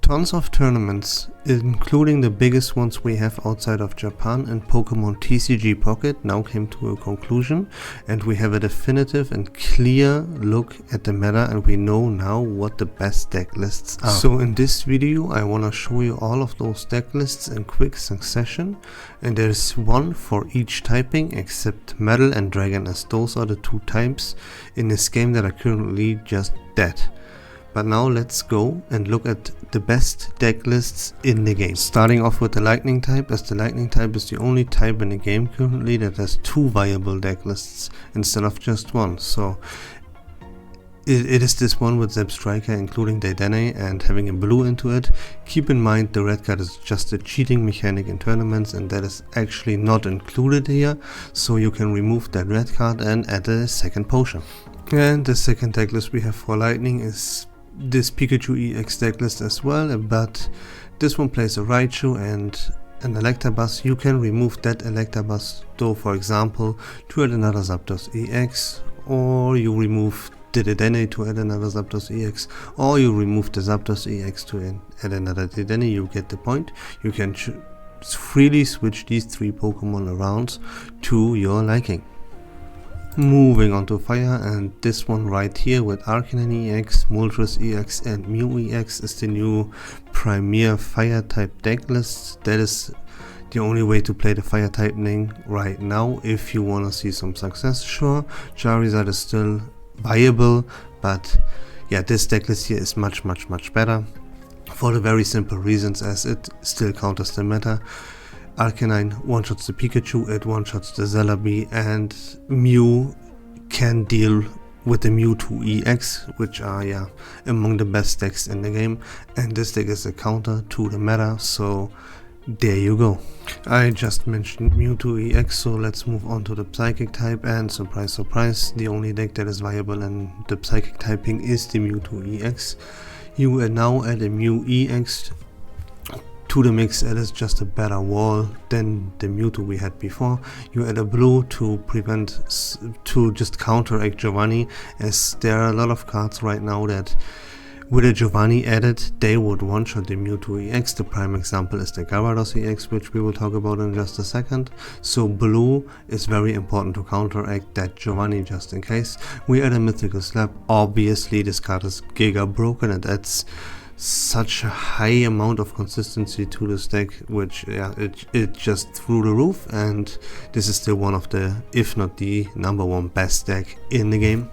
Tons of tournaments, including the biggest ones we have outside of Japan, and Pokemon TCG Pocket now came to a conclusion, and we have a definitive and clear look at the meta, and we know now what the best deck lists are. So in this video I want to show you all of those deck lists in quick succession, and there's one for each typing except Metal and Dragon, as those are the two types in this game that are currently just dead. But now let's go and look at the best deck lists in the game. Starting off with the Lightning type, as the Lightning type is the only type in the game currently that has two viable deck lists instead of just one. So it is this one with Zeb Striker, including Dedenne and having a blue into it. Keep in mind the red card is just a cheating mechanic in tournaments, and that is actually not included here, so you can remove that red card and add a second potion. And the second deck list we have for Lightning is this Pikachu EX deck list as well, but this one plays a Raichu and an Electabuzz. You can remove that Electabuzz though, for example, to add another Zapdos EX, or you remove the Dedenne to add another Zapdos EX, or you remove the Zapdos EX to add another Dedenne. You get the point. You can freely switch these three Pokemon around to your liking. Moving on to Fire, and this one right here with Arcanine EX, Moltres EX and Mew EX is the new premier Fire type deck list. That is the only way to play the Fire typing right now if you want to see some success. Sure, Charizard is still viable, but yeah, this deck list here is much better for the very simple reasons as it still counters the meta. Arcanine one-shots the Pikachu, it one-shots the Celebi, and Mew can deal with the Mewtwo EX, which are among the best decks in the game, and this deck is a counter to the meta, so there you go. I just mentioned Mewtwo EX, so let's move on to the Psychic type, and surprise surprise, the only deck that is viable in the Psychic typing is the Mewtwo EX. You now add a Mew EX to the mix. It is just a better wall than the Mewtwo we had before. You add a blue to just counteract Giovanni, as there are a lot of cards right now that with a Giovanni added they would one-shot the Mewtwo EX. The prime example is the Gyarados EX, which we will talk about in just a second. So blue is very important to counteract that Giovanni just in case. We add a Mythical Slap. Obviously this card is giga broken, and that's such a high amount of consistency to this deck, which it just through the roof, and this is still one of the, if not the number one best deck in the game.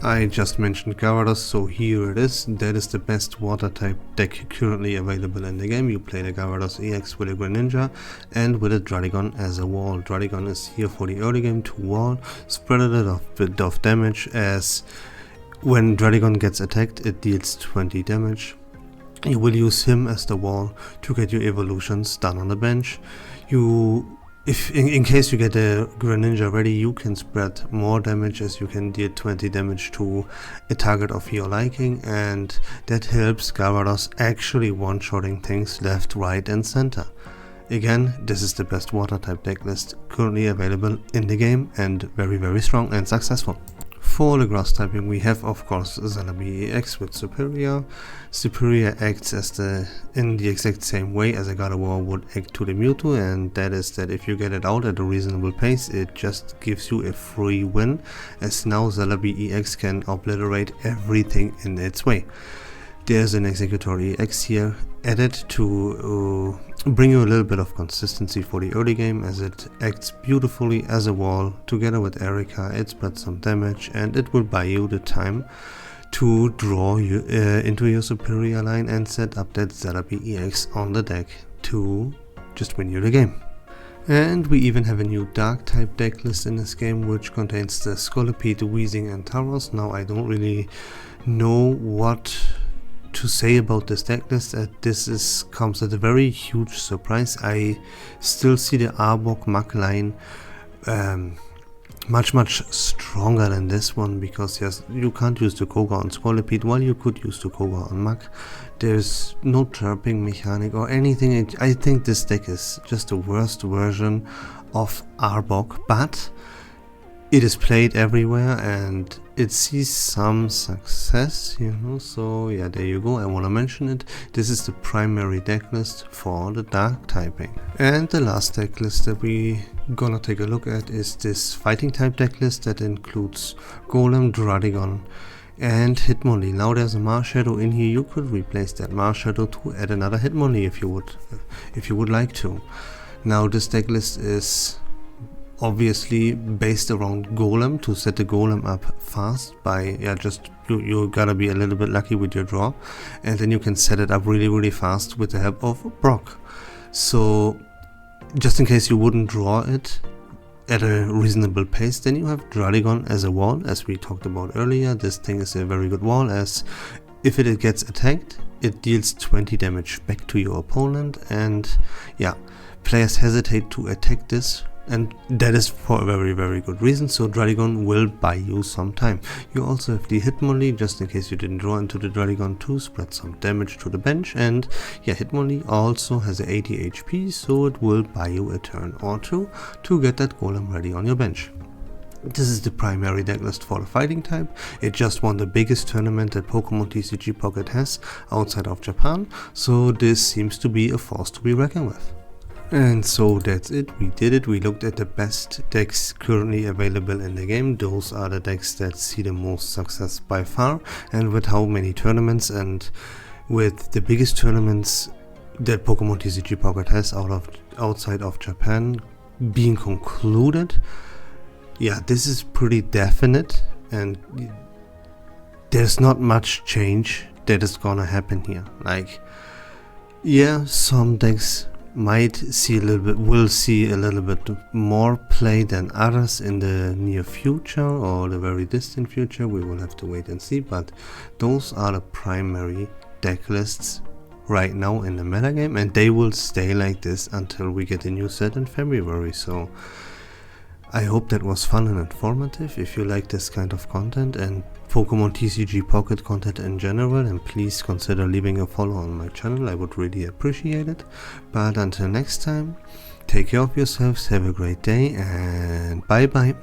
I just mentioned Gyarados, so here it is. That is the best water type deck currently available in the game. You play the Gyarados EX with a Greninja and with a Druddigon as a wall. Druddigon is here for the early game to wall, spread a bit of damage, as when Druddigon gets attacked it deals 20 damage. You will use him as the wall to get your evolutions done on the bench. If in case you get a Greninja ready, you can spread more damage, as you can deal 20 damage to a target of your liking, and that helps Gyarados actually one-shotting things left, right and center. Again, this is the best water type deck list currently available in the game, and very strong and successful. For the grass typing we have of course Celebi EX with Superior. Superior acts in the exact same way as a Gardevoir would act to the Mewtwo, and that is that if you get it out at a reasonable pace it just gives you a free win, as now Celebi EX can obliterate everything in its way. There's an Executor EX here added to bring you a little bit of consistency for the early game, as it acts beautifully as a wall. Together with Erika it spreads some damage, and it will buy you the time to draw you into your Superior line and set up that Celebi EX on the deck to just win you the game. And we even have a new Dark type deck list in this game, which contains the Scolipede, Weezing and Tauros. Now I don't really know what to say about this deck list. This comes at a very huge surprise. I still see the Arbok Muk line much stronger than this one, because yes, you can't use the Koga on Scolipede while you could use the Koga on Muk. There's no chirping mechanic or anything. I think this deck is just the worst version of Arbok, but it is played everywhere, and it sees some success, you know, so yeah, there you go. I want to mention it. This is the primary deck list for the dark typing. And the last deck list that we gonna take a look at is this fighting type deck list that includes Golem, Dradigon, and Hitmonlee. Now there's a Marshadow in here. You could replace that Marshadow to add another Hitmonlee if you would like to. Now this deck list is obviously based around Golem, to set the Golem up fast by you gotta be a little bit lucky with your draw, and then you can set it up really fast with the help of Brock. So just in case you wouldn't draw it at a reasonable pace, then you have Dradigon as a wall, as we talked about earlier. This thing is a very good wall, as if it gets attacked, it deals 20 damage back to your opponent, and yeah, players hesitate to attack this, and that is for a very good reason, so Dradigon will buy you some time. You also have the Hitmonlee, just in case you didn't draw into the Dradigon to spread some damage to the bench, and yeah, Hitmonlee also has a 80 HP, so it will buy you a turn or two to get that Golem ready on your bench. This is the primary deck list for the fighting type. It just won the biggest tournament that Pokemon TCG Pocket has outside of Japan, so this seems to be a force to be reckoned with. And so that's it, we did it. We looked at the best decks currently available in the game. Those are the decks that see the most success by far, and with how many tournaments and with the biggest tournaments that Pokemon TCG Pocket has outside of Japan being concluded, yeah, this is pretty definite, and there's not much change that is gonna happen here. Like, yeah, some decks will see a little bit more play than others in the near future or the very distant future. We will have to wait and see, but those are the primary deck lists right now in the metagame, and they will stay like this until we get a new set in February. So I hope that was fun and informative. If you like this kind of content and Pokemon TCG Pocket content in general, and please consider leaving a follow on my channel, I would really appreciate it. But until next time, take care of yourselves, have a great day, and bye bye.